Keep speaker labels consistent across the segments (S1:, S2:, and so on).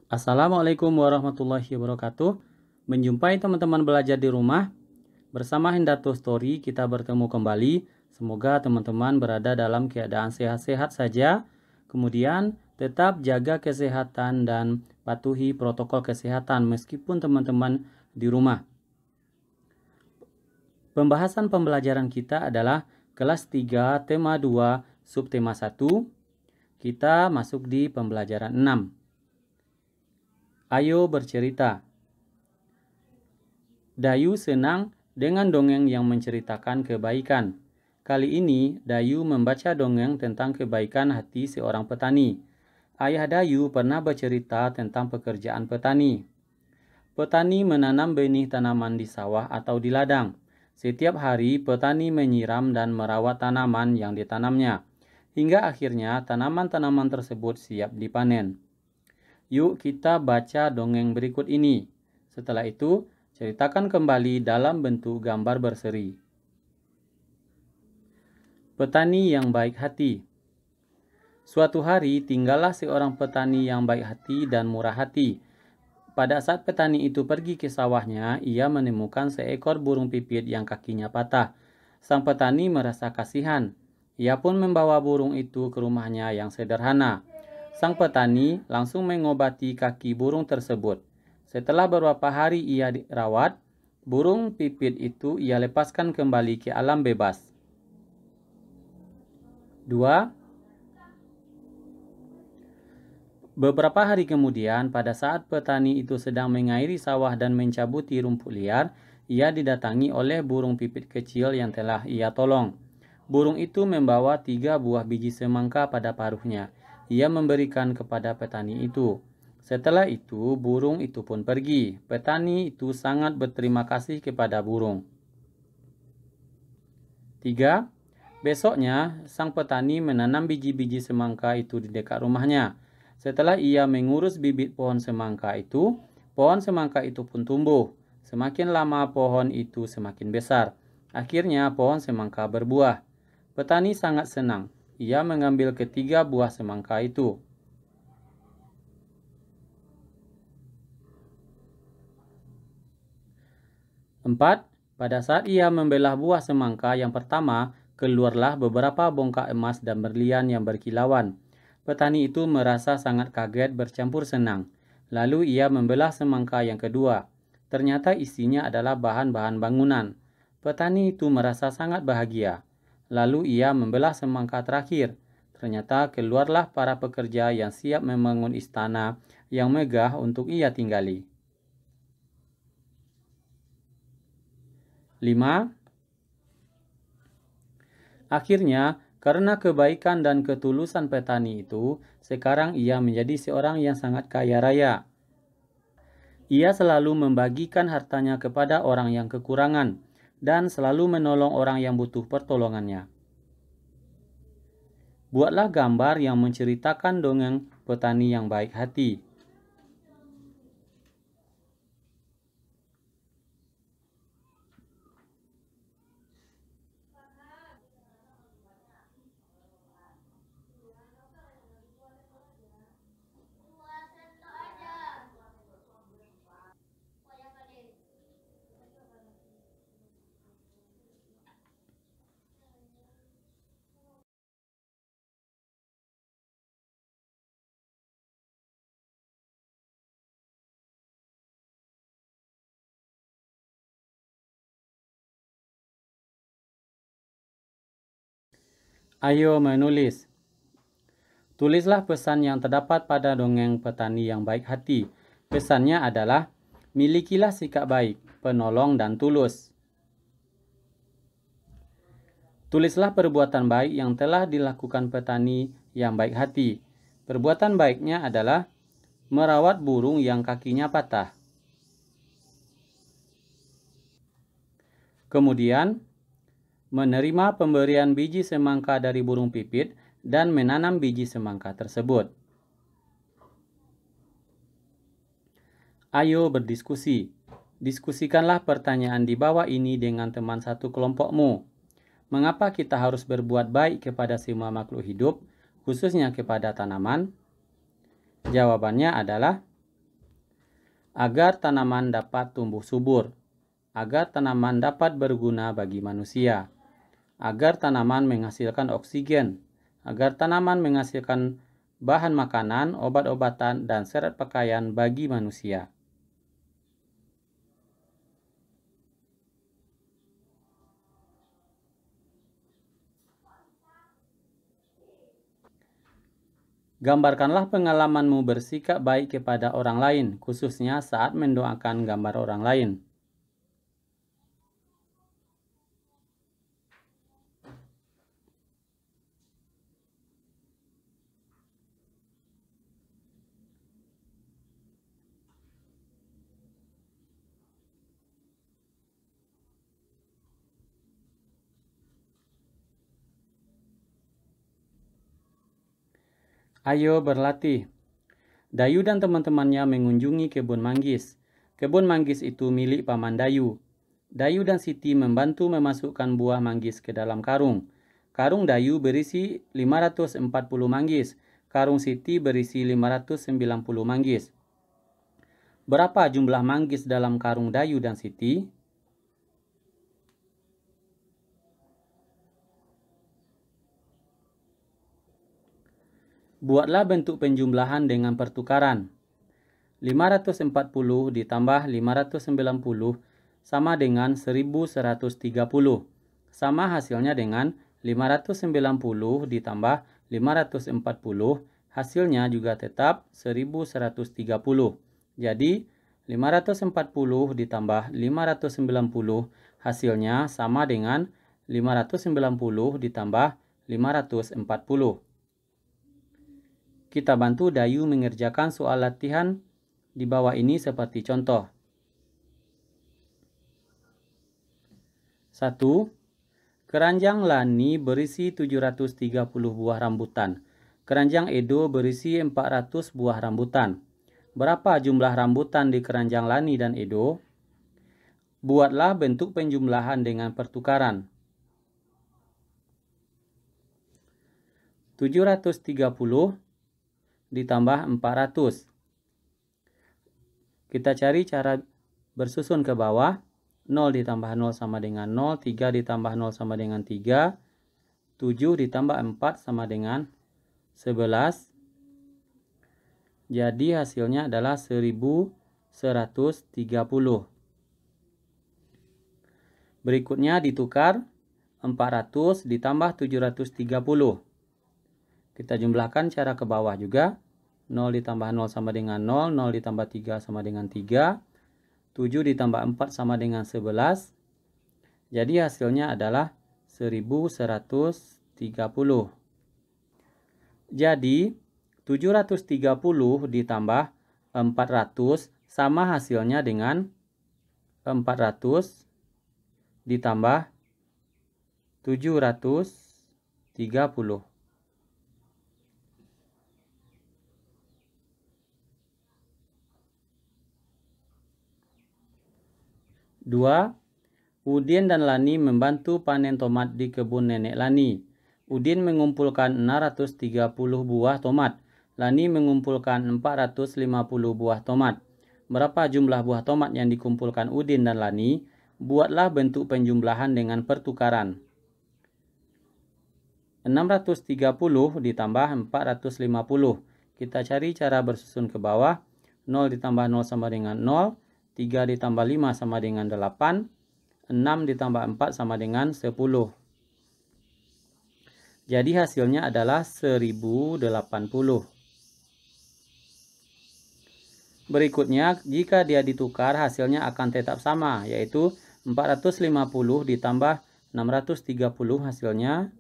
S1: Assalamualaikum warahmatullahi wabarakatuh. Menjumpai teman-teman belajar di rumah. Bersama Hendarto Story kita bertemu kembali. Semoga teman-teman berada dalam keadaan sehat-sehat saja. Kemudian tetap jaga kesehatan dan patuhi protokol kesehatan meskipun teman-teman di rumah. Pembahasan pembelajaran kita adalah kelas 3 tema 2 subtema 1. Kita masuk di pembelajaran 6. Ayo bercerita. Dayu senang dengan dongeng yang menceritakan kebaikan. Kali ini Dayu membaca dongeng tentang kebaikan hati seorang petani. Ayah Dayu pernah bercerita tentang pekerjaan petani. Petani menanam benih tanaman di sawah atau di ladang. Setiap hari petani menyiram dan merawat tanaman yang ditanamnya, hingga akhirnya tanaman-tanaman tersebut siap dipanen. Yuk kita baca dongeng berikut ini. Setelah itu, ceritakan kembali dalam bentuk gambar berseri. Petani yang baik hati. Suatu hari tinggallah seorang petani yang baik hati dan murah hati. Pada saat petani itu pergi ke sawahnya, ia menemukan seekor burung pipit yang kakinya patah. Sang petani merasa kasihan. Ia pun membawa burung itu ke rumahnya yang sederhana. Sang petani langsung mengobati kaki burung tersebut. Setelah beberapa hari ia dirawat, burung pipit itu ia lepaskan kembali ke alam bebas. 2. Beberapa hari kemudian, pada saat petani itu sedang mengairi sawah dan mencabuti rumput liar, ia didatangi oleh burung pipit kecil yang telah ia tolong. Burung itu membawa 3 buah biji semangka pada paruhnya. Ia memberikan kepada petani itu. Setelah itu, burung itu pun pergi. Petani itu sangat berterima kasih kepada burung. 3. Besoknya, sang petani menanam biji-biji semangka itu di dekat rumahnya. Setelah ia mengurus bibit pohon semangka itu pun tumbuh. Semakin lama pohon itu semakin besar. Akhirnya pohon semangka berbuah. Petani sangat senang. Ia mengambil ketiga buah semangka itu. 4. Pada saat ia membelah buah semangka yang pertama, keluarlah beberapa bongkak emas dan berlian yang berkilauan. Petani itu merasa sangat kaget bercampur senang. Lalu ia membelah semangka yang kedua. Ternyata isinya adalah bahan-bahan bangunan. Petani itu merasa sangat bahagia. Lalu ia membelah semangka terakhir. Ternyata keluarlah para pekerja yang siap membangun istana yang megah untuk ia tinggali. 5. Akhirnya, karena kebaikan dan ketulusan petani itu, sekarang ia menjadi seorang yang sangat kaya raya. Ia selalu membagikan hartanya kepada orang yang kekurangan dan selalu menolong orang yang butuh pertolongannya. Buatlah gambar yang menceritakan dongeng petani yang baik hati. Ayo menulis. Tulislah pesan yang terdapat pada dongeng petani yang baik hati. Pesannya adalah, milikilah sikap baik, penolong dan tulus. Tulislah perbuatan baik yang telah dilakukan petani yang baik hati. Perbuatan baiknya adalah merawat burung yang kakinya patah. Kemudian, menerima pemberian biji semangka dari burung pipit dan menanam biji semangka tersebut. Ayo berdiskusi. Diskusikanlah pertanyaan di bawah ini dengan teman satu kelompokmu. Mengapa kita harus berbuat baik kepada semua makhluk hidup, khususnya kepada tanaman? Jawabannya adalah, agar tanaman dapat tumbuh subur, agar tanaman dapat berguna bagi manusia, agar tanaman menghasilkan oksigen, agar tanaman menghasilkan bahan makanan, obat-obatan, dan serat pakaian bagi manusia. Gambarkanlah pengalamanmu bersikap baik kepada orang lain, khususnya saat mendoakan gambar orang lain. Ayo berlatih. Dayu dan teman-temannya mengunjungi kebun manggis. Kebun manggis itu milik Paman Dayu. Dayu dan Siti membantu memasukkan buah manggis ke dalam karung. Karung Dayu berisi 540 manggis. Karung Siti berisi 590 manggis. Berapa jumlah manggis dalam karung Dayu dan Siti? Buatlah bentuk penjumlahan dengan pertukaran. 540 ditambah 590 sama dengan 1130. Sama hasilnya dengan 590 ditambah 540, hasilnya juga tetap 1130. Jadi 540 ditambah 590 hasilnya sama dengan 590 ditambah 540. Kita bantu Dayu mengerjakan soal latihan di bawah ini seperti contoh. 1. Keranjang Lani berisi 730 buah rambutan. Keranjang Edo berisi 400 buah rambutan. Berapa jumlah rambutan di keranjang Lani dan Edo? Buatlah bentuk penjumlahan dengan pertukaran. 730 ditambah 400. Kita cari cara bersusun ke bawah. 0 ditambah 0 sama dengan 0, 3 ditambah 0 sama dengan 3, 7 ditambah 4 sama dengan 11. Jadi hasilnya adalah 1130. Berikutnya ditukar 400 ditambah 730. Kita jumlahkan cara ke bawah juga. 0 ditambah 0 sama dengan 0, 0 ditambah 3 sama dengan 3, 7 ditambah 4 sama dengan 11. Jadi hasilnya adalah 1130. Jadi 730 ditambah 400 sama hasilnya dengan 400 ditambah 730. 2. Udin dan Lani membantu panen tomat di kebun nenek Lani. Udin mengumpulkan 630 buah tomat. Lani mengumpulkan 450 buah tomat. Berapa jumlah buah tomat yang dikumpulkan Udin dan Lani? Buatlah bentuk penjumlahan dengan pertukaran. 630 ditambah 450. Kita cari cara bersusun ke bawah. 0 ditambah 0 sama dengan 0. 3 ditambah 5 sama dengan 8. 6 ditambah 4 sama dengan 10. Jadi hasilnya adalah 1080. Berikutnya, jika dia ditukar, hasilnya akan tetap sama, yaitu 450 ditambah 630, hasilnya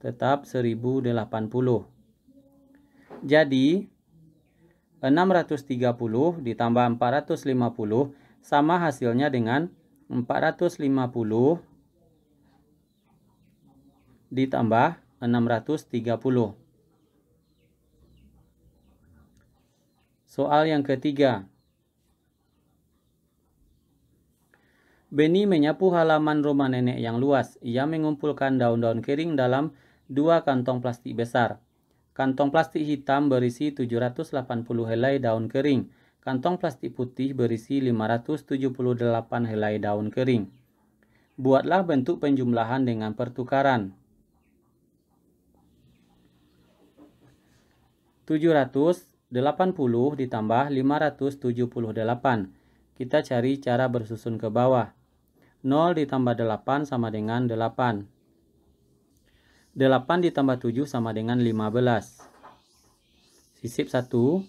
S1: tetap 1080. Jadi 630 ditambah 450 sama hasilnya dengan 450 ditambah 630. Soal yang ketiga. Beni menyapu halaman rumah nenek yang luas. Ia mengumpulkan daun-daun kering dalam 2 kantong plastik besar. Kantong plastik hitam berisi 780 helai daun kering. kantong plastik putih berisi 578 helai daun kering. Buatlah bentuk penjumlahan dengan pertukaran. 780 ditambah 578. Kita cari cara bersusun ke bawah. 0 ditambah 8 sama dengan 8. 8 ditambah 7 sama dengan 15. Sisip 1.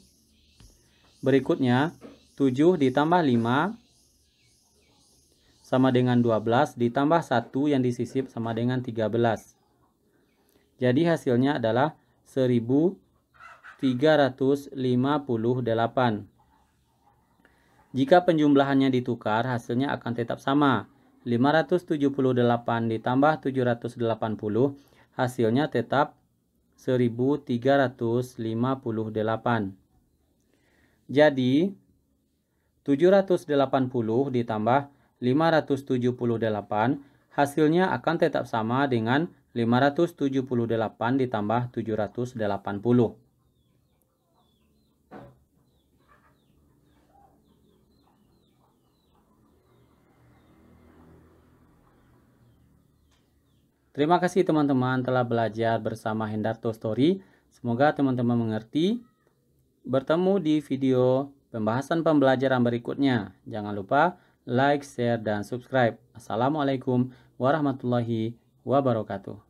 S1: Berikutnya, 7 ditambah 5 sama dengan 12 ditambah 1 yang disisip sama dengan 13. Jadi hasilnya adalah 1358. Jika penjumlahannya ditukar, hasilnya akan tetap sama. 578 ditambah 780, hasilnya tetap 1358. Jadi, 780 ditambah 578, hasilnya akan tetap sama dengan 578 ditambah 780. Terima kasih teman-teman telah belajar bersama Hendarto Story. Semoga teman-teman mengerti. Bertemu di video pembahasan pembelajaran berikutnya. Jangan lupa like, share, dan subscribe. Assalamualaikum warahmatullahi wabarakatuh.